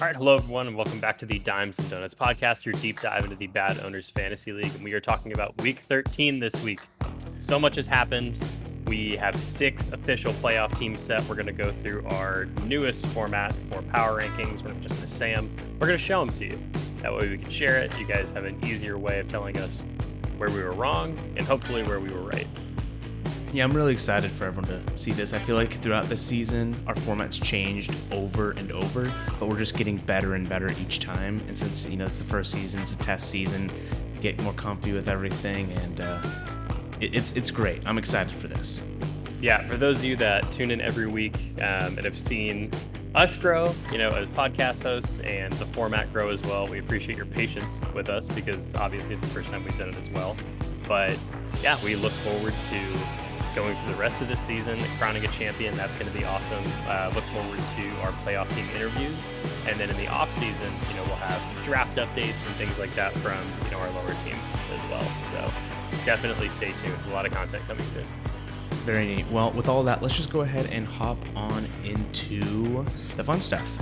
All right, hello everyone, and welcome back to the Dimes and Donuts podcast, your deep dive into the BAAD Owners Fantasy League. And we are talking about Week 13 this week. So much has happened. We have 6 official playoff teams set. We're going to go through our newest format for power rankings. We're not just going to say them. We're going to show them to you. That way we can share it. You guys have an easier way of telling us where we were wrong and hopefully where we were right. Yeah, I'm really excited for everyone to see this. I feel like throughout this season, our format's changed over and over, but we're just getting better and better each time. And since, it's the first season, it's a test season, get more comfy with everything, and it's great. I'm excited for this. Yeah, for those of you that tune in every week and have seen us grow, as podcast hosts and the format grow as well, we appreciate your patience with us because obviously it's the first time we've done it as well. But yeah, we look forward to going through the rest of this season, crowning a champion. That's going to be awesome. Look forward to our playoff team interviews. And then in the off season, we'll have draft updates and things like that from, our lower teams as well. So definitely stay tuned. A lot of content coming soon. Very neat. Well, with all that, let's just go ahead and hop on into the fun stuff.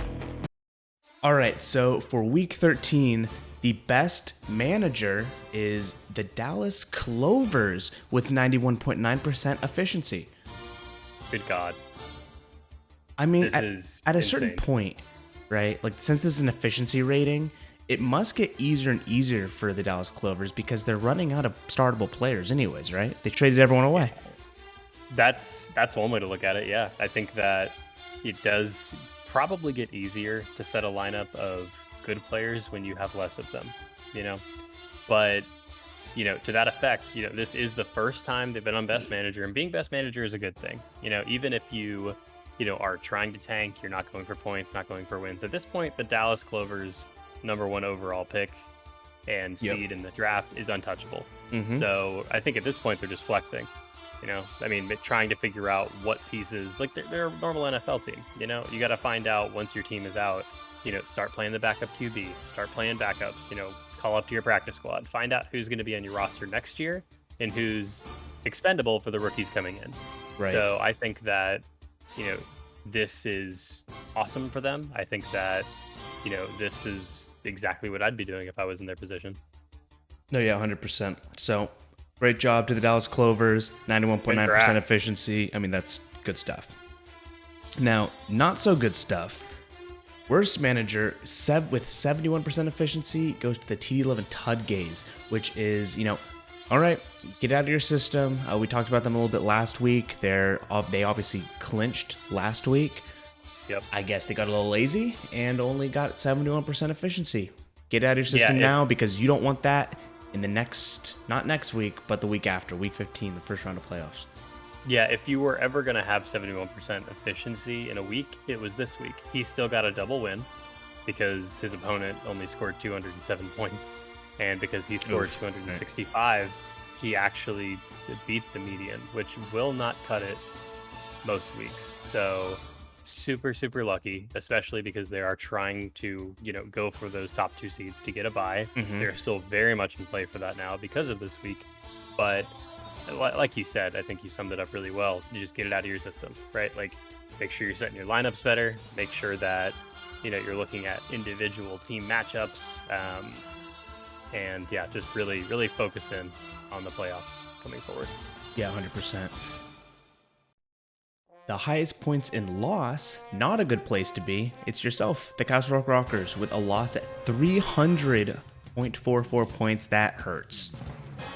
All right, so for week 13, the best manager is the Dallas Clovers with 91.9% efficiency. Good God. I mean, at a certain insane point, right? Like, since this is an efficiency rating, it must get easier and easier for the Dallas Clovers because they're running out of startable players anyways, right? They traded everyone away. That's one way to look at it, yeah. I think that it does probably get easier to set a lineup of good players when you have less of them, but to that effect, this is the first time they've been on best manager, and being best manager is a good thing. Even if you are trying to tank, you're not going for points, not going for wins. At this point, the Dallas Clovers #1 overall pick and seed in the draft is untouchable. So I think at this point they're just flexing. Trying to figure out what pieces, like they're a normal NFL team. You got to find out once your team is out. Start playing the backup QB, start playing backups, call up to your practice squad, find out who's going to be on your roster next year and who's expendable for the rookies coming in. Right. So I think that, this is awesome for them. I think that, this is exactly what I'd be doing if I was in their position. No, yeah, 100%. So great job to the Dallas Clovers, 91.9% efficiency. I mean, that's good stuff. Now, not so good stuff. Worst manager with 71% efficiency goes to the TD11 Tudgays, which is, all right, get out of your system. We talked about them a little bit last week. They obviously clinched last week. Yep. I guess they got a little lazy and only got 71% efficiency. Get out of your system now because you don't want that in the not next week, but the week after, week 15, the first round of playoffs. Yeah, if you were ever going to have 71% efficiency in a week, it was this week. He still got a double win because his opponent only scored 207 points. And because he scored 265, he actually beat the median, which will not cut it most weeks. So super, super lucky, especially because they are trying to, go for those top 2 seeds to get a bye. They're still very much in play for that now because of this week. But like you said, I think you summed it up really well. You just get it out of your system, right? Like, make sure you're setting your lineups better. Make sure that, you're looking at individual team matchups. And yeah, just really, really focus in on the playoffs coming forward. Yeah, 100%. The highest points in loss, not a good place to be. It's yourself, the Castle Rock Rockers, with a loss at 300.44 points. That hurts.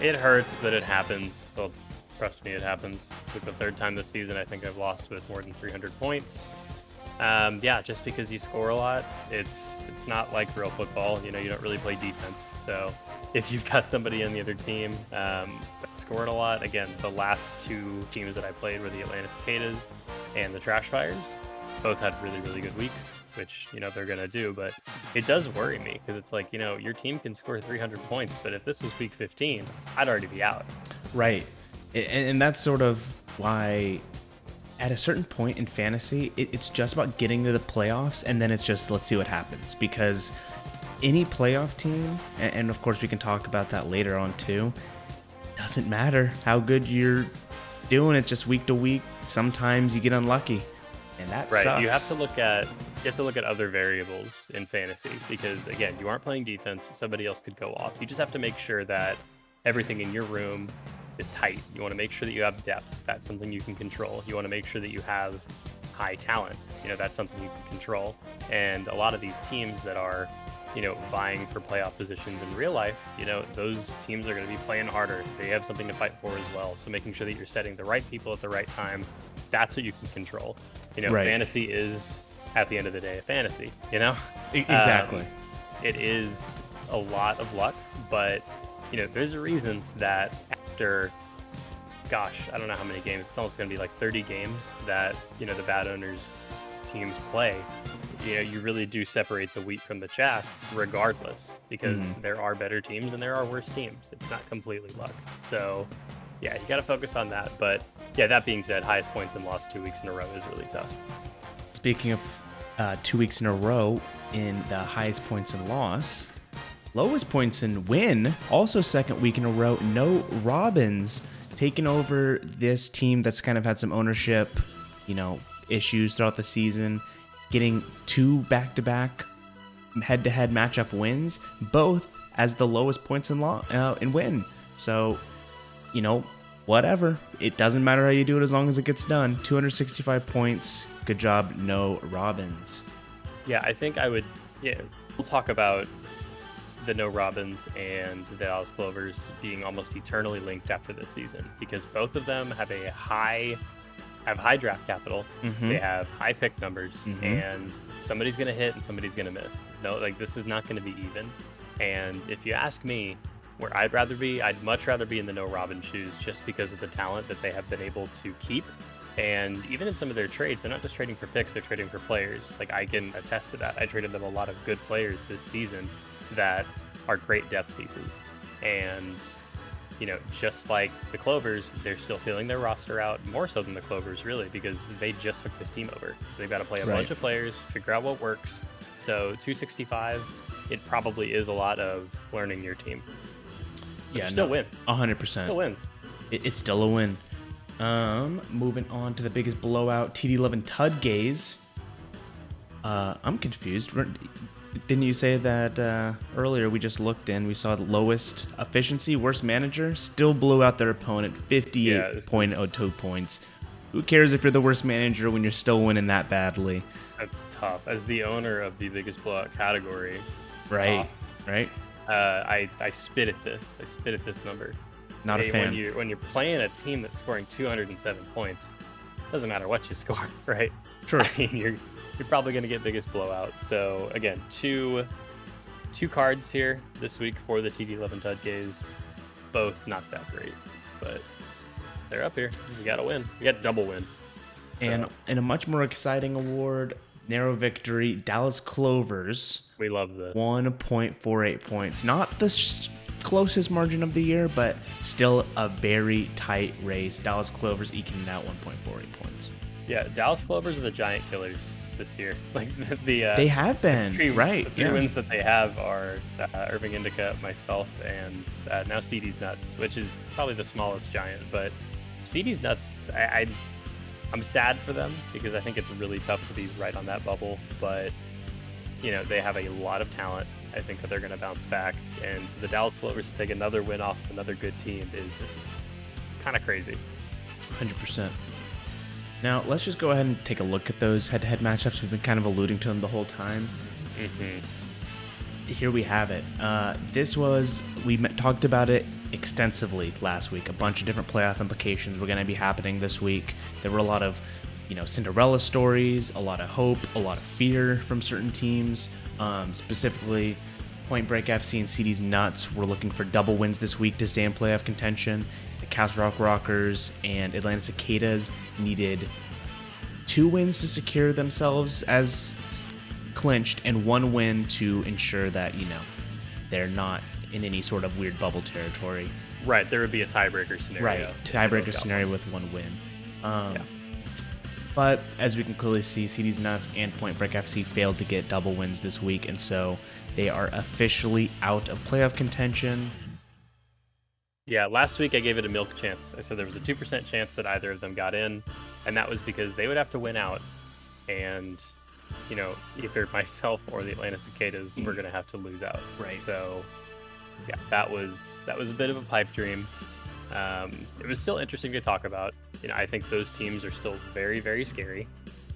It hurts, but it happens. Well, trust me, it happens. It's like the 3rd time this season I think I've lost with more than 300 points. Yeah, just because you score a lot, it's not like real football. You don't really play defense. So if you've got somebody on the other team that scored a lot, again, the last 2 teams that I played were the Atlanta Cicadas and the Trash Fires. Both had really, really good weeks, which, they're going to do. But it does worry me because it's like, your team can score 300 points. But if this was week 15, I'd already be out. Right. And that's sort of why at a certain point in fantasy, it's just about getting to the playoffs. And then it's just, let's see what happens. Because any playoff team, and of course we can talk about that later on too, doesn't matter how good you're doing. It's just week to week. Sometimes you get unlucky. And that right. sucks. You have to look at have to look at other variables in fantasy because, again, you aren't playing defense. Somebody else could go off. You just have to make sure that everything in your room is tight. You want to make sure that you have depth. That's something you can control. You want to make sure that you have high talent. That's something you can control. And a lot of these teams that are, vying for playoff positions in real life, those teams are going to be playing harder. They have something to fight for as well. So making sure that you're setting the right people at the right time, that's what you can control. Right. Fantasy is, at the end of the day, a fantasy, Exactly. It is a lot of luck, but, there's a reason that after, gosh, I don't know how many games, it's almost going to be like 30 games that, the BAAD owners teams play. You really do separate the wheat from the chaff regardless, because there are better teams and there are worse teams. It's not completely luck. So, yeah, you got to focus on that. But, yeah, that being said, highest points and loss 2 weeks in a row is really tough. Speaking of 2 weeks in a row in the highest points and loss, lowest points and win, also second week in a row, no Robins taking over this team that's kind of had some ownership, issues throughout the season, getting 2 back-to-back head-to-head matchup wins, both as the lowest points in win. So, whatever. It doesn't matter how you do it as long as it gets done. 265 points. Good job, no Robins. Yeah, I think we'll talk about the no Robins and the Dallas Clovers being almost eternally linked after this season, because both of them have high draft capital. They have high pick numbers, and somebody's going to hit and somebody's going to miss. This is not going to be even. And if you ask me where I'd much rather be in the no Robin shoes, just because of the talent that they have been able to keep. And even in some of their trades, they're not just trading for picks, they're trading for players. I can attest to that. I traded them a lot of good players this season that are great depth pieces. And just like the Clovers, they're still filling their roster out, more so than the Clovers, really, because they just took this team over. So they've got to play a bunch of players, figure out what works. So 265, it probably is a lot of learning your team. But still win. 100%. Still wins. It's still a win. Moving on to the biggest blowout, TD11 Tudgaze. I'm confused. Didn't you say that earlier? We just looked in. We saw the lowest efficiency, worst manager, still blew out their opponent 58.02 points. Who cares if you're the worst manager when you're still winning that badly? That's tough. As the owner of the biggest blowout category, right? I spit at this. I spit at this number. Not a fan. When you're playing a team that's scoring 207 points, doesn't matter what you score, right? Sure. I mean, you're probably going to get biggest blowout. So again, two cards here this week for the TD11 Tudgaze. Both not that great, but they're up here. You got to win. You got double win. So. And in a much more exciting award, narrow victory, Dallas Clovers. We love this. 1.48 points. Not the closest margin of the year, but still a very tight race. Dallas Clovers eking out 1.48 points. Yeah, Dallas Clovers are the giant killers this year. They have been, the right? The 3 wins that they have are Irving Indica, myself, and now CD's Nuts, which is probably the smallest giant. But CD's Nuts, I'm sad for them because I think it's really tough to be right on that bubble. But they have a lot of talent. I think that they're going to bounce back, and for the Dallas Clovers to take another win off another good team is kind of crazy. 100%. Now, let's just go ahead and take a look at those head-to-head matchups. We've been kind of alluding to them the whole time. Here we have it. We talked about it extensively last week. A bunch of different playoff implications were going to be happening this week. There were a lot of, Cinderella stories, a lot of hope, a lot of fear from certain teams. Specifically, Point Break FC and CD's Nuts were looking for double wins this week to stay in playoff contention. The Castle Rock Rockers and Atlanta Cicadas needed 2 wins to secure themselves as clinched and 1 win to ensure that, they're not in any sort of weird bubble territory. Right, there would be a tiebreaker scenario. Right, tiebreaker scenario with 1 win. But as we can clearly see, CD's Nuts and Point Break FC failed to get double wins this week, and so they are officially out of playoff contention. Yeah, last week I gave it a milk chance. I said there was a 2% chance that either of them got in, and that was because they would have to win out. And either myself or the Atlanta Cicadas were going to have to lose out. Right. So, yeah, that was a bit of a pipe dream. It was still interesting to talk about. I think those teams are still very, very scary.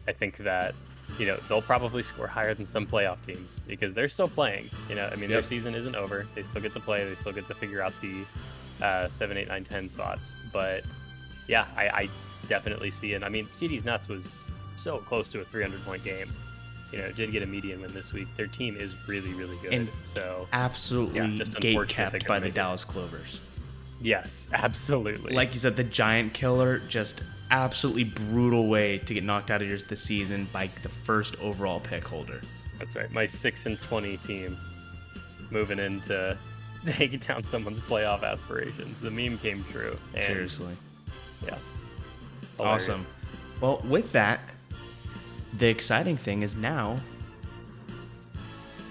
I think that, they'll probably score higher than some playoff teams because they're still playing. Their season isn't over. They still get to play. They still get to figure out the 7, 8, 9, 10 spots. But yeah, I definitely see it. CD's Nuts was so close to a 300-point game. Did get a median win this week. Their team is really, really good. And so absolutely gate kept by the Dallas Clovers. Yes, absolutely. Like you said, the Giant Killer, just absolutely brutal way to get knocked out of the season by the first overall pick holder. That's right. My 6-20 team moving in to take down someone's playoff aspirations. The meme came true. And seriously. Yeah. Hilarious. Awesome. Well, with that, the exciting thing is now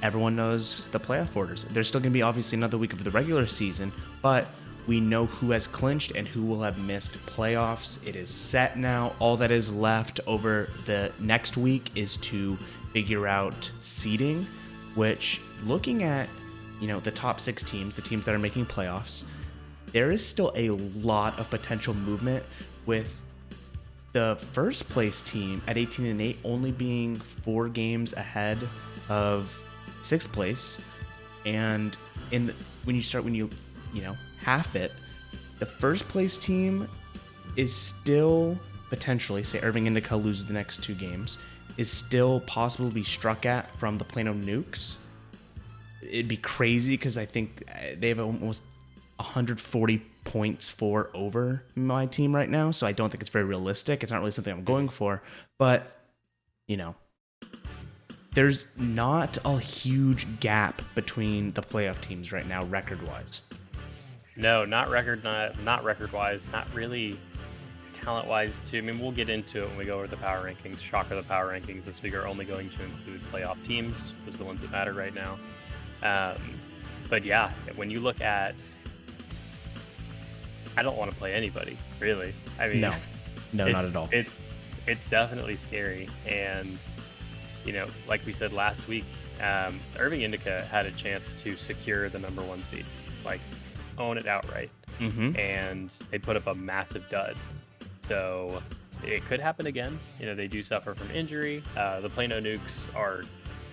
everyone knows the playoff orders. There's still going to be obviously another week of the regular season, but we know who has clinched and who will have missed playoffs. It is set now. All that is left over the next week is to figure out seeding, which looking at, the top 6 teams, the teams that are making playoffs, there is still a lot of potential movement with the first place team at 18-8 only being 4 games ahead of 6th place. And when you half it, the first place team is still potentially, say Irving Indica loses the next 2 games, is still possible to be struck at from the Plano Nukes. It'd be crazy because I think they have almost 140 points for over my team right now, so I don't think it's very realistic. It's not really something I'm going for, but there's not a huge gap between the playoff teams right now record-wise. No, not record-wise, not really talent-wise too. We'll get into it when we go over the power rankings. Shocker, the power rankings this week are only going to include playoff teams, which is the ones that matter right now. But yeah, when you look at, I don't want to play anybody, really. No, not at all. It's definitely scary, and like we said last week, Irving Indica had a chance to secure the number 1 seed, like own it outright, and they put up a massive dud. So it could happen again. They do suffer from injury. The Plano Nukes are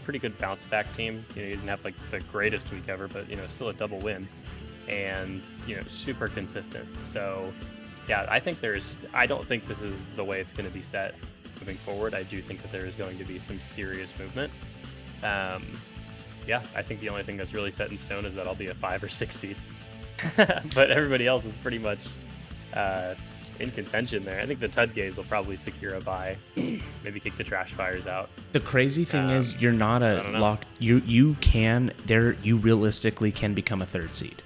pretty good bounce back team. You didn't have like the greatest week ever, but still a double win, and super consistent. So yeah, I don't think this is the way it's going to be set moving forward. I do think that there is going to be some serious movement. Yeah, I think the only thing that's really set in stone is that I'll be a 5 or 6 seed. But everybody else is pretty much in contention there. I think the Tudgays will probably secure a bye, maybe kick the Trash Fires out. The crazy thing is you're not a locked. You realistically can become a 3rd seed.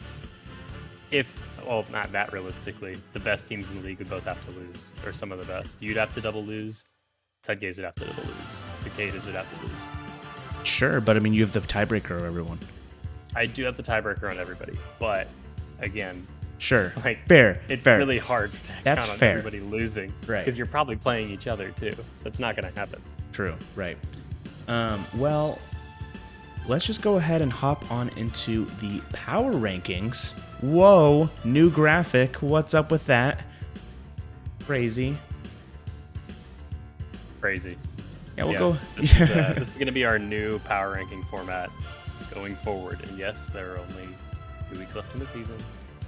Not that realistically. The best teams in the league would both have to lose, or some of the best. You'd have to double lose. Tudgays would have to double lose. Cicadas would have to lose. Sure, but you have the tiebreaker of everyone. I do have the tiebreaker on everybody, but again, sure, fair. It's really hard to count on everybody losing, right? Because you're probably playing each other too, so it's not going to happen. True, right? Well, let's just go ahead and hop on into the power rankings. Whoa, new graphic. What's up with that? Crazy. Yeah, we'll go. This is going to be our new power ranking format going forward. And yes, there are only 2 weeks left in the season.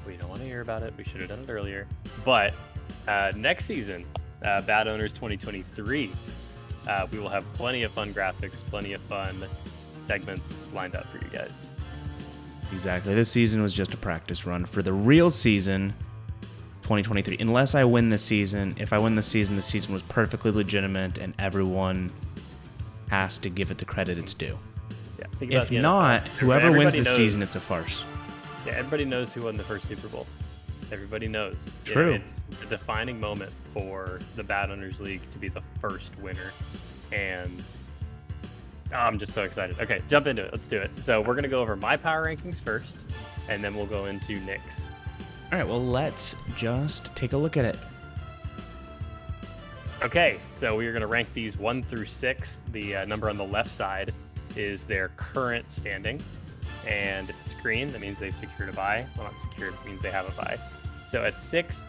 We don't want to hear about it. We should have done it earlier. But next season, Bad Owners 2023, we will have plenty of fun graphics, plenty of fun segments lined up for you guys. Exactly. This season was just a practice run for the real season, 2023. Unless I win this season. If I win the season was perfectly legitimate, and everyone has to give it the credit it's due. Yeah, if not, whoever wins the season, it's a farce. Yeah, everybody knows who won the first Super Bowl. Everybody knows. True. It's a defining moment for the Bad Owners League to be the first winner. And I'm just so excited. Okay, jump into it. Let's do it. So we're going to go over my power rankings first, and then we'll go into Nick's. All right, well, let's just take a look at it. Okay, so we are going to rank these 1 through 6. The number on the left side is their current standing, and if it's green, that means they've secured a bye. Well, not secured, it means they have a bye. So at 6,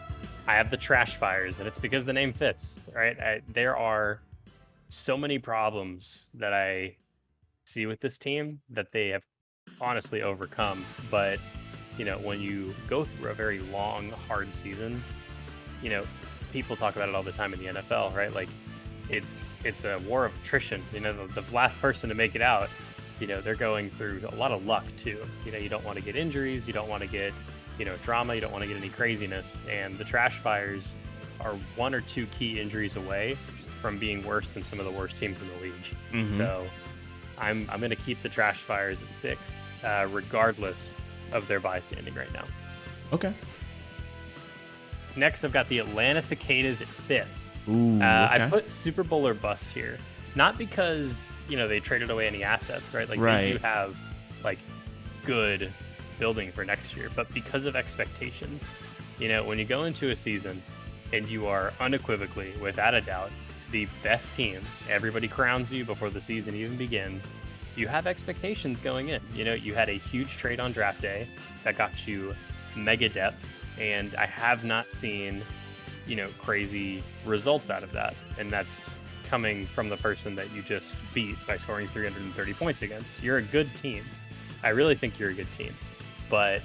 I have the Trash Fires, and it's because the name fits, right? There are so many problems that I see with this team that they have honestly overcome. But, when you go through a very long, hard season, people talk about it all the time in the NFL, right? Like it's a war of attrition. The last person to make it out, they're going through a lot of luck too. You don't want to get injuries, you don't want to get, drama, you don't want to get any craziness. And the Trash Fires are 1 or 2 key injuries away from being worse than some of the worst teams in the league. Mm-hmm. So I'm going to keep the Trash Fires at 6, regardless of their bye standing right now. Okay. Next, I've got the Atlanta Cicadas at 5th. Ooh, okay. I put Super Bowl or bust here, not because they traded away any assets, right? Like they do have like good building for next year, but because of expectations. When you go into a season and you are unequivocally, without a doubt, the best team, everybody crowns you before the season even begins. You have expectations going in. You had a huge trade on draft day that got you mega depth. And I have not seen, crazy results out of that. And that's coming from the person that you just beat by scoring 330 points against. You're a good team. I really think you're a good team. But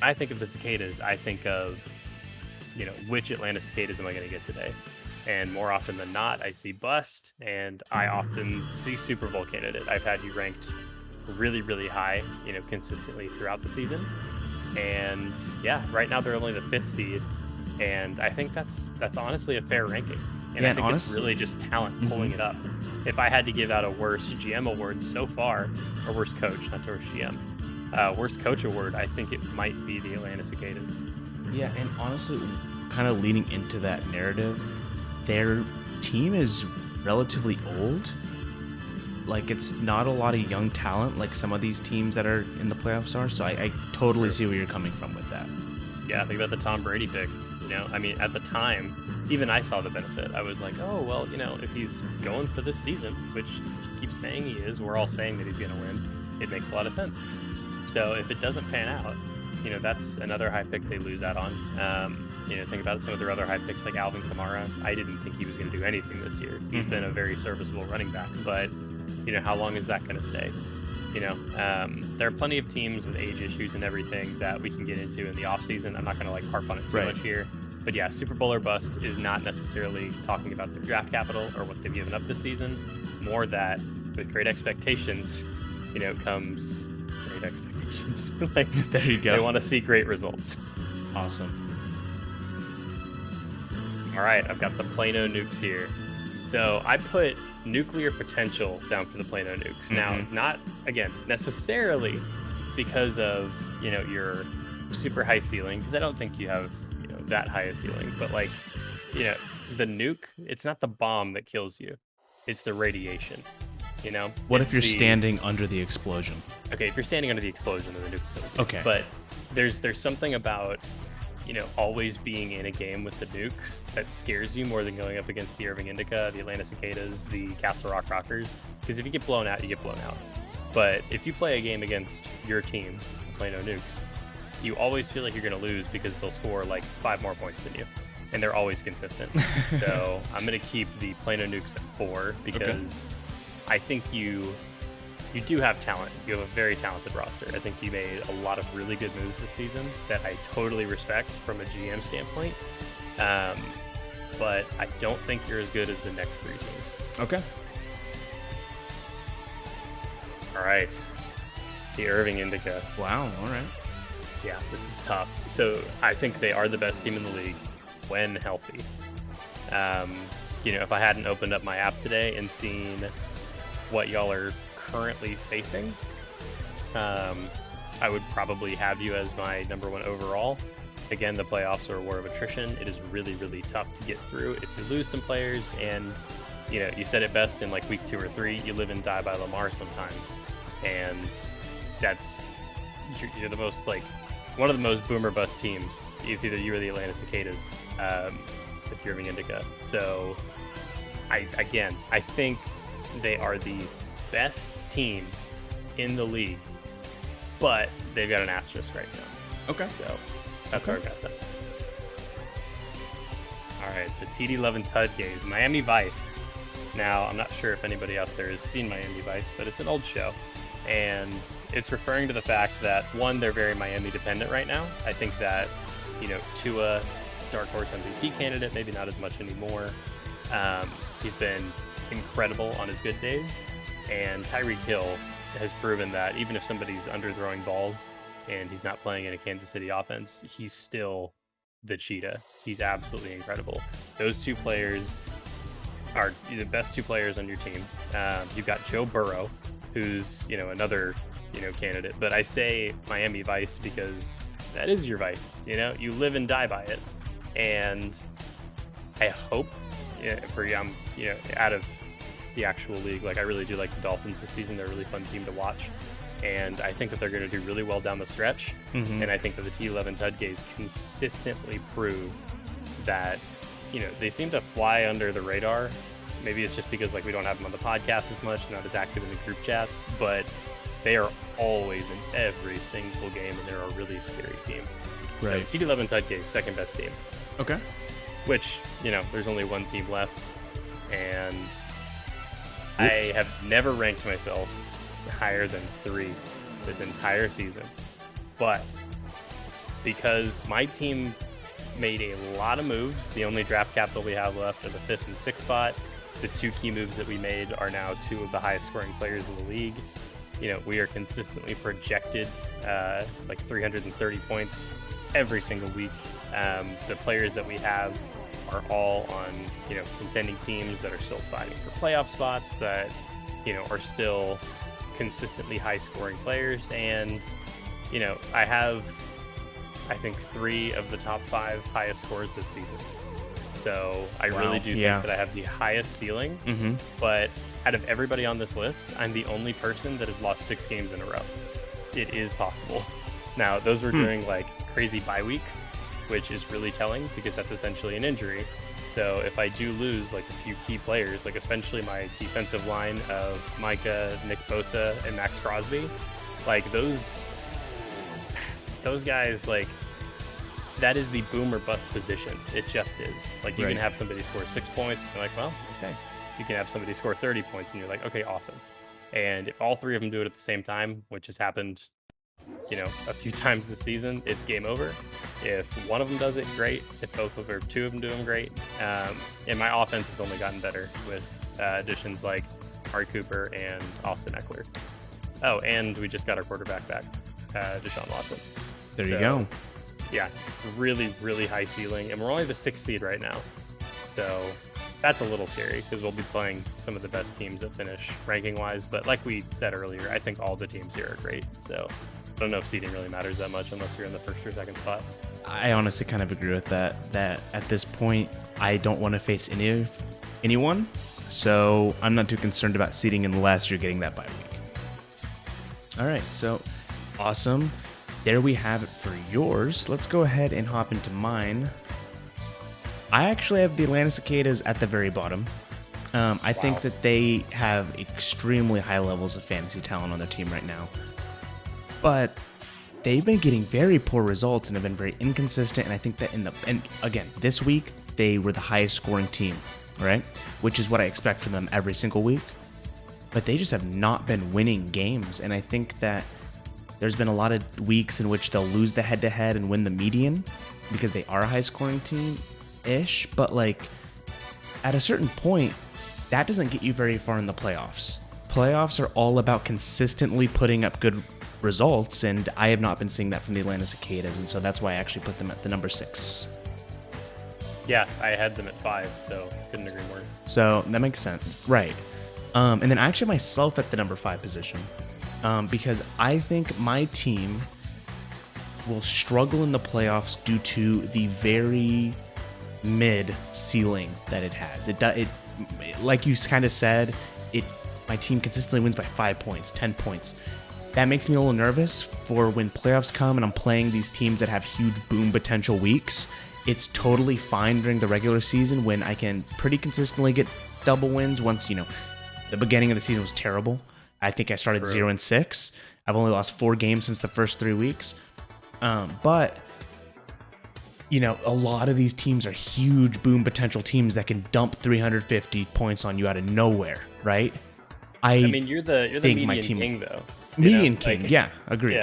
I think of the Cicadas, I think of, which Atlanta Cicadas am I going to get today? And more often than not, I see bust, and I often see Super Bowl candidate. I've had you ranked really, really high, consistently throughout the season. And yeah, right now they're only the 5th seed, and I think that's honestly a fair ranking. And I think it's really just talent pulling it up. If I had to give out a worst GM award so far, or worst coach, not worst GM, worst coach award, I think it might be the Atlanta Cicadas. Yeah, and honestly, kind of leading into that narrative, their team is relatively old. Like, it's not a lot of young talent like some of these teams that are in the playoffs are, so I totally see where you're coming from with that. Yeah, think about the Tom Brady pick. At the time, even I saw the benefit. I was like, oh, well, if he's going for this season, which he keeps saying he is, we're all saying that he's going to win, it makes a lot of sense. So if it doesn't pan out, that's another high pick they lose out on. Think about some of their other high picks like Alvin Kamara. I didn't think he was going to do anything this year. He's been a very serviceable running back, but how long is that going to stay? There are plenty of teams with age issues and everything that we can get into in the offseason. I'm not going to harp on it too much here. But yeah, Super Bowl or bust is not necessarily talking about their draft capital or what they've given up this season. More that with great expectations, comes great expectations. There you go. They want to see great results. Awesome. All right, I've got the Plano Nukes here. So I put nuclear potential down for the Plano Nukes. Mm-hmm. Now, not, again, necessarily because of, your super high ceiling, because I don't think you have, that high a ceiling, but the nuke, it's not the bomb that kills you, it's the radiation, What if you're standing under the explosion? Okay, if you're standing under the explosion, then the nuke kills you. Okay. But there's something about, always being in a game with the nukes that scares you more than going up against the Irving Indica, the Atlanta Cicadas, the Castle Rock Rockers. Because if you get blown out, you get blown out. But if you play a game against your team, the Plano Nukes, you always feel like you're going to lose because they'll score 5 more points than you. And they're always consistent. So I'm going to keep the Plano Nukes at 4 because I think you do have talent. You have a very talented roster. I think you made a lot of really good moves this season that I totally respect from a GM standpoint. But I don't think you're as good as the next 3 teams. Okay. All right. The Irving Indica. Wow. All right. Yeah, this is tough. So I think they are the best team in the league when healthy. If I hadn't opened up my app today and seen what y'all are currently facing, I would probably have you as my number 1 overall. Again, the playoffs are a war of attrition. It is really, really tough to get through if you lose some players. And, you said it best in week 2 or 3, you live and die by Lamar sometimes. And you're the most, one of the most boomer bust teams. It's either you or the Atlanta Cicadas with Irving Indica. So I think they are the best team in the league, but they've got an asterisk right now. Okay. So that's where I've got them. All right, the TD Love and Tud Gaze, Miami Vice. Now, I'm not sure if anybody out there has seen Miami Vice, but it's an old show. And it's referring to the fact that, one, they're very Miami dependent right now. I think that, Tua, dark horse MVP candidate, maybe not as much anymore. He's been incredible on his good days. And Tyreek Hill has proven that even if somebody's underthrowing balls and he's not playing in a Kansas City offense, he's still the cheetah. He's absolutely incredible. Those two players are the best two players on your team. You've got Joe Burrow, who's another candidate, but I say Miami Vice because that is your vice. You live and die by it, and I hope for out of the actual league, like I really do like the Dolphins this season. They're a really fun team to watch, and I think that they're going to do really well down the stretch. Mm-hmm. And I think that the T11 Tudgays consistently prove that they seem to fly under the radar. Maybe it's just because we don't have them on the podcast as much, not as active in the group chats, but they are always in every single game, and they're a really scary team. Right. So T11 Tudgays, second best team. Okay. Which, there's only one team left, and I have never ranked myself higher than 3 this entire season. But because my team made a lot of moves, the only draft capital we have left are the 5th and 6th spot. The 2 key moves that we made are now 2 of the highest scoring players in the league. We are consistently projected 330 points every single week. The players that we have are all on contending teams that are still fighting for playoff spots, that are still consistently high scoring players, and I have, I think, 3 of the top 5 highest scores this season. So I really do think that I have the highest ceiling. Mm-hmm. But out of everybody on this list, I'm the only person that has lost 6 games in a row. It is possible. Now, those were during crazy bye weeks, which is really telling because that's essentially an injury. So if I do lose a few key players, especially my defensive line of Micah, Nick Bosa, and Max Crosby, those guys, that is the boom or bust position. It just is. You can have somebody score 6 points and you're like, well, okay. You can have somebody score 30 points and you're like, okay, awesome. And if all 3 of them do it at the same time, which has happened, a few times this season, it's game over. If one of them does it, great. If both of or 2 of them do them, great. And my offense has only gotten better with additions like Amari Cooper and Austin Eckler. Oh, and we just got our quarterback back, Deshaun Watson. There you go. Yeah, really, really high ceiling, and we're only the 6th seed right now. So that's a little scary because we'll be playing some of the best teams that finish ranking-wise. But like we said earlier, I think all the teams here are great. So I don't know if seeding really matters that much unless you're in the 1st or 2nd spot. I honestly kind of agree with that. That at this point, I don't want to face anyone. So I'm not too concerned about seeding unless you're getting that bye week. All right, so awesome. There we have it for yours. Let's go ahead and hop into mine. I actually have the Atlanta Cicadas at the very bottom. I think that they have extremely high levels of fantasy talent on their team right now. But they've been getting very poor results and have been very inconsistent. And I think that and again, this week, they were the highest scoring team, right? Which is what I expect from them every single week. But they just have not been winning games. And I think that there's been a lot of weeks in which they'll lose the head-to-head and win the median because they are a high-scoring team-ish. But, at a certain point, that doesn't get you very far in the playoffs. Playoffs are all about consistently putting up good results, and I have not been seeing that from the Atlanta Cicadas, and so that's why I actually put them at the number 6. Yeah, I had them at 5, so couldn't agree more. So that makes sense. Right. And then I actually myself at the number 5 position. Because I think my team will struggle in the playoffs due to the very mid ceiling that it has. It like you kind of said, my team consistently wins by 5 points, 10 points. That makes me a little nervous for when playoffs come and I'm playing these teams that have huge boom potential weeks. It's totally fine during the regular season when I can pretty consistently get double wins once, the beginning of the season was terrible. I think I started 0-6. I've only lost 4 games since the first 3 weeks. But a lot of these teams are huge boom potential teams that can dump 350 points on you out of nowhere, right? I mean, you're the median king, though. Median king, yeah, agreed.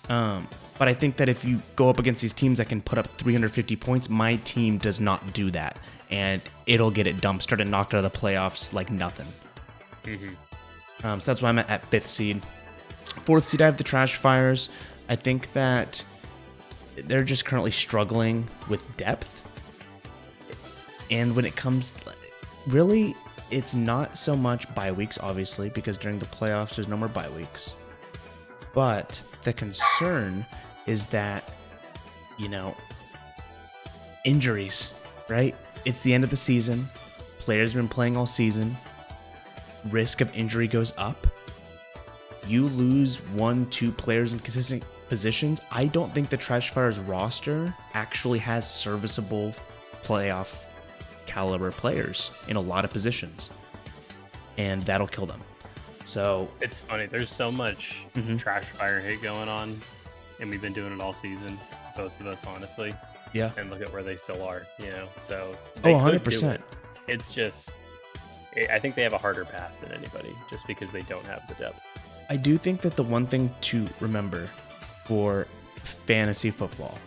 Yeah. But I think that if you go up against these teams that can put up 350 points, my team does not do that, and it'll get it dumpstered and knocked out of the playoffs like nothing. Mm-hmm. So that's why I'm at 5th seed. 4th seed, I have the Trash Fires. I think that they're just currently struggling with depth. And when it comes, really, it's not so much bye weeks, obviously, because during the playoffs, there's no more bye weeks. But the concern is that, injuries, right? It's the end of the season. Players have been playing all season. Risk of injury goes up. You lose 1-2 players in consistent positions. I don't think the Trash Fires roster actually has serviceable playoff caliber players in a lot of positions, and that'll kill them. So it's funny. There's so much Trash Fire hate going on, and we've been doing it all season, both of us, honestly. Yeah. And look at where they still are, So 100%. It's just, I think they have a harder path than anybody, just because they don't have the depth. I do think that the one thing to remember for fantasy football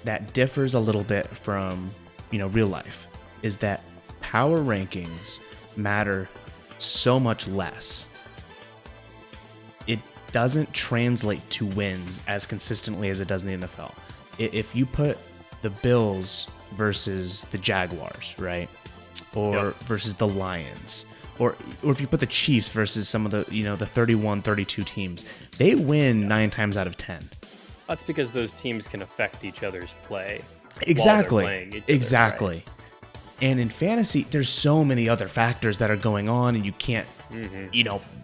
that differs a little bit from, real life is that power rankings matter so much less. It doesn't translate to wins as consistently as it does in the NFL. If you put the Bills versus the Jaguars, right? Or versus the Lions, or if you put the Chiefs versus some of the, the 31, 32 teams, they win 9 times out of 10. That's because those teams can affect each other's play. Exactly. Exactly. Right? And in fantasy, there's so many other factors that are going on, and you can't,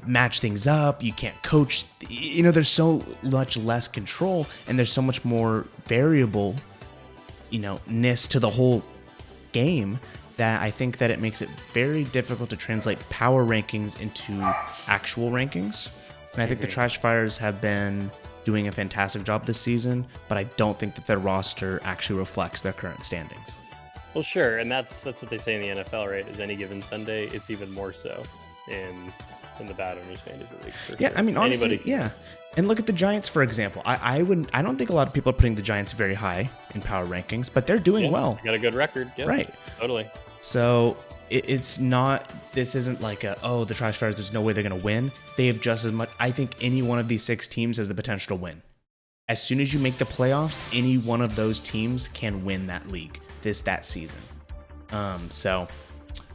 match things up. You can't coach. There's so much less control, and there's so much more variable, ness to the whole game that I think that it makes it very difficult to translate power rankings into actual rankings. And I think the Trash Fires have been doing a fantastic job this season, but I don't think that their roster actually reflects their current standings. Well, sure, and that's what they say in the NFL, right? Is any given Sunday, it's even more so in the BAAD Owners Fantasy League. Yeah, sure. I mean, honestly, yeah. And look at the Giants, for example. I don't think a lot of people are putting the Giants very high in power rankings, but they're doing well. They got a good record. Yeah, right. Totally. So it's not, this isn't like the Trash Fires, there's no way they're going to win. They have just as much, I think any one of these 6 teams has the potential to win. As soon as you make the playoffs, any one of those teams can win that league that season.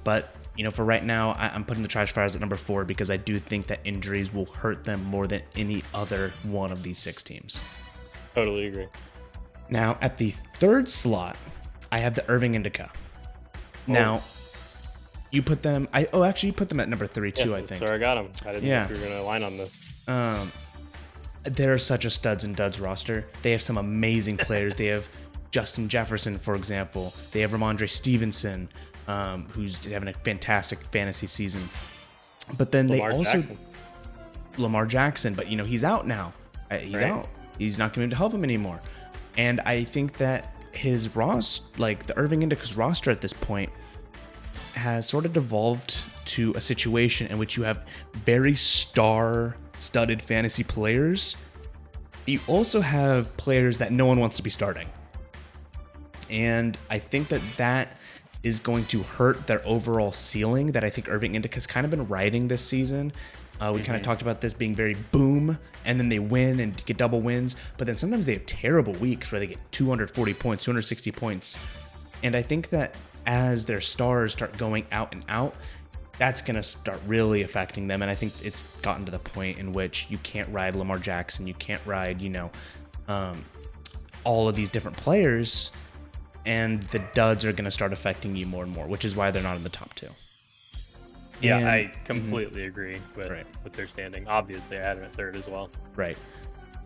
But for right now, I'm putting the Trash Fires at number 4 because I do think that injuries will hurt them more than any other one of these 6 teams. Totally agree. Now, at the 3rd slot, I have the Irving Indica. Now, you put them. You put them at number 3 too. I think. Sorry, I got them. I didn't know if you were going to align on this. They're such a studs and duds roster. They have some amazing players. They have Justin Jefferson, for example. They have Ramondre Stevenson, who's having a fantastic fantasy season. But then Lamar Jackson. But he's out now. He's out. He's not going to help him anymore. And I think that his roster, like the Irving Indica's roster at this point, has sort of devolved to a situation in which you have very star-studded fantasy players. You also have players that no one wants to be starting. And I think that is going to hurt their overall ceiling that I think Irving Indica's kind of been riding this season. We kind of talked about this being very boom, and then they win and get double wins, but then sometimes they have terrible weeks where they get 240 points, 260 points. And I think that as their stars start going out and out, that's going to start really affecting them. And I think it's gotten to the point in which you can't ride Lamar Jackson, you can't ride, all of these different players, and the duds are going to start affecting you more and more, which is why they're not in the top 2. Yeah, I completely agree with their standing. Obviously, I had him at 3rd as well. Right.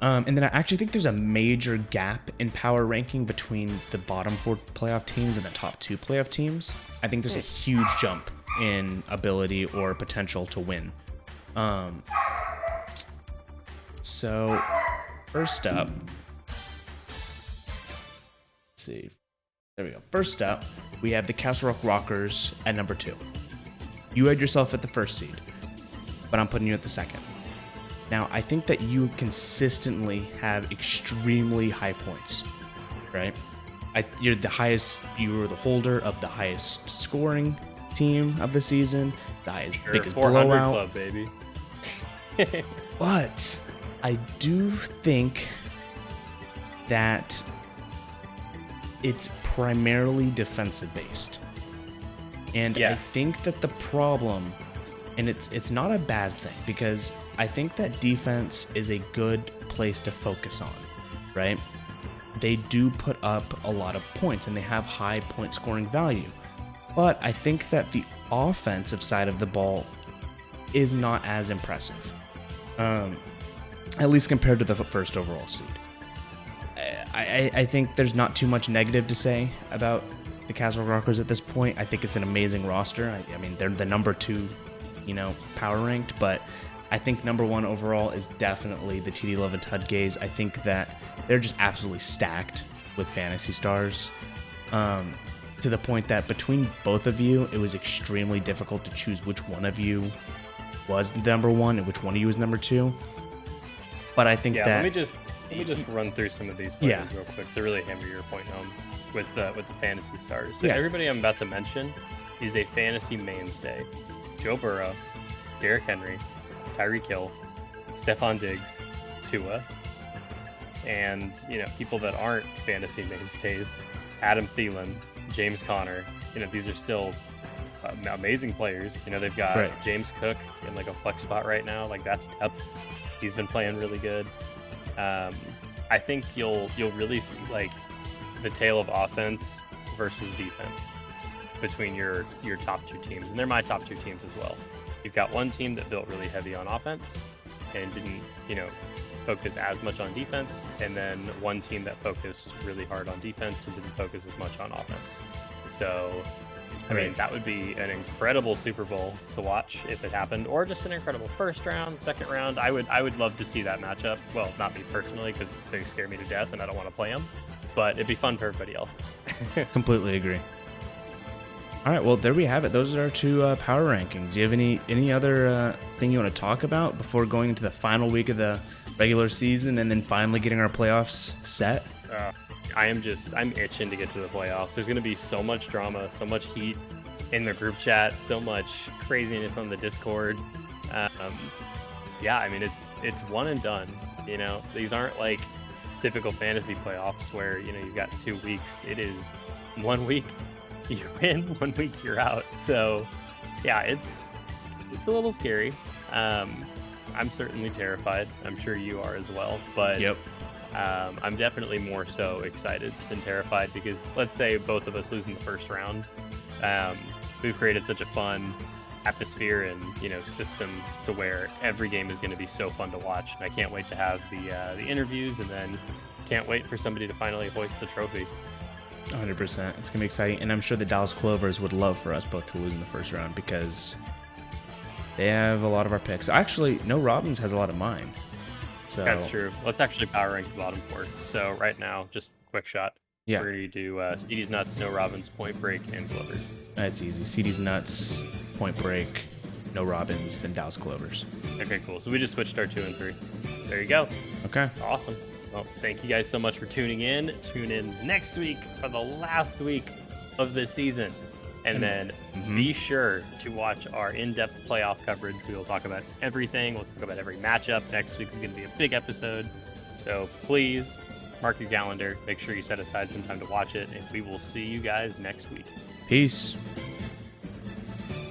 And then I actually think there's a major gap in power ranking between the bottom 4 playoff teams and the top 2 playoff teams. I think there's a huge jump in ability or potential to win. So first up, let's see. There we go. First up, we have the Castle Rock Rockers at number 2. You had yourself at the first seed, but I'm putting you at the second. Now, I think that you consistently have extremely high points, right? You're the highest, you were the holder of the highest scoring team of the season, the highest, biggest 400 blowout. club, baby. But I do think that it's primarily defensive based. And yes. I think that the problem, and it's not a bad thing, because I think that defense is a good place to focus on, right? They do put up a lot of points and they have high point scoring value. But I think that the offensive side of the ball is not as impressive, at least compared to the first overall seed. I think there's not too much negative to say about the Castle Rockers at this point. I think it's an amazing roster. I mean, they're the number 2, power ranked, but I think number 1 overall is definitely the TD Love and Tudgays. I think that they're just absolutely stacked with fantasy stars, to the point that between both of you, it was extremely difficult to choose which one of you was the number 1 and which one of you was number 2. But I think that let me just run through some of these players real quick to really hammer your point home with the fantasy stars. So everybody I'm about to mention is a fantasy mainstay: Joe Burrow, Derrick Henry, Tyreek Hill, Stephon Diggs, Tua, and people that aren't fantasy mainstays: Adam Thielen, James Conner. These are still amazing players. They've got James Cook in like a flex spot right now. Like, that's depth. He's been playing really good. I think you'll really see like the tale of offense versus defense between your top 2 teams, and they're my top 2 teams as well. You've got one team that built really heavy on offense and didn't, focus as much on defense, and then one team that focused really hard on defense and didn't focus as much on offense. So, I mean, that would be an incredible Super Bowl to watch if it happened, or just an incredible first round, second round. I would love to see that matchup. Well, not me personally, because they scare me to death and I don't want to play them, but it'd be fun for everybody else. Completely agree. All right, well, there we have it. Those are our 2 power rankings. Do you have any other thing you want to talk about before going into the final week of the regular season and then finally getting our playoffs set? I'm itching to get to the playoffs. There's going to be so much drama, so much heat in the group chat, so much craziness on the Discord. I mean, it's one and done. These aren't like typical fantasy playoffs where you've got 2 weeks. It is 1 week you win, 1 week you're out. So yeah, it's a little scary. I'm certainly terrified. I'm sure you are as well, but I'm definitely more so excited than terrified, because let's say both of us lose in the first round. We've created such a fun atmosphere and system to where every game is going to be so fun to watch, and I can't wait to have the interviews, and then can't wait for somebody to finally hoist the trophy. 100%. It's going to be exciting, and I'm sure the Dallas Clovers would love for us both to lose in the first round, because they have a lot of our picks. Actually, No Robbins has a lot of mine. So that's true. Let's actually power rank the bottom 4. So right now, just quick shot. Yeah. We're going to do CD's Nuts, No Robbins, Point Break, and Clovers. That's easy. CD's Nuts, Point Break, No Robbins, then Dallas Clovers. Okay, cool. So we just switched our 2 and 3. There you go. Okay. Awesome. Well, thank you guys so much for tuning in. Tune in next week for the last week of this season. And then be sure to watch our in-depth playoff coverage. We will talk about everything. We'll talk about every matchup. Next week is going to be a big episode. So please mark your calendar. Make sure you set aside some time to watch it. And we will see you guys next week. Peace.